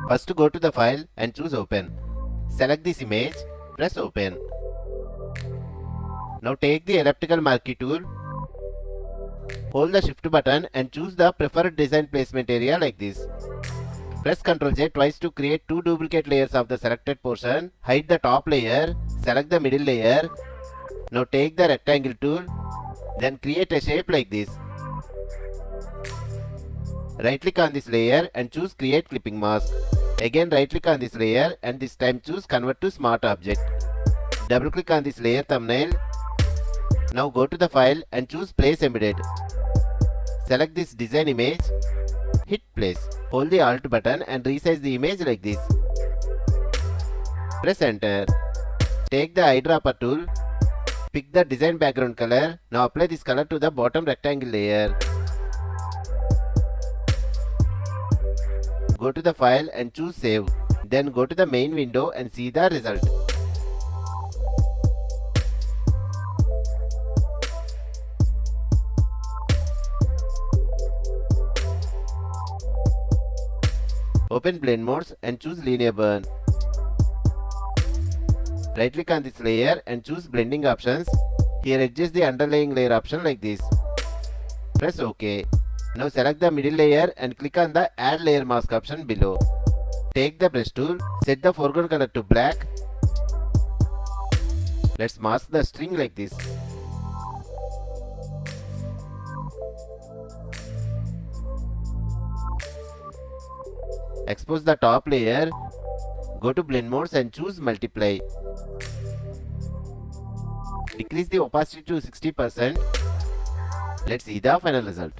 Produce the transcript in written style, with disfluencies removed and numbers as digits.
First go to the file and choose open. Select this image, press open. Now take the elliptical marquee tool, hold the shift button and choose the preferred design placement area like this. Press Ctrl J twice to create two duplicate layers of the selected portion. Hide the top layer, select the middle layer. Now take the rectangle tool, then create a shape like this. Right click on this layer and choose create clipping mask. Again right click on this layer and this time choose convert to smart object. Double click on this layer thumbnail. Now go to the file and choose place embedded. Select this design image. Hit place. Hold the alt button and resize the image like this. Press enter. Take the eyedropper tool. Pick the design background color. Now apply this color to the bottom rectangle layer. Go to the file and choose save. Then go to the main window and see the result. Open blend modes and choose linear burn. Right click on this layer and choose blending options. Here adjust the underlying layer option like this. Press OK. Now select the middle layer and click on the add layer mask option below. Take the brush tool, set the foreground color to black. Let's mask the string like this. Expose the top layer. Go to blend modes and choose multiply. Decrease the opacity to 60%. Let's see the final result.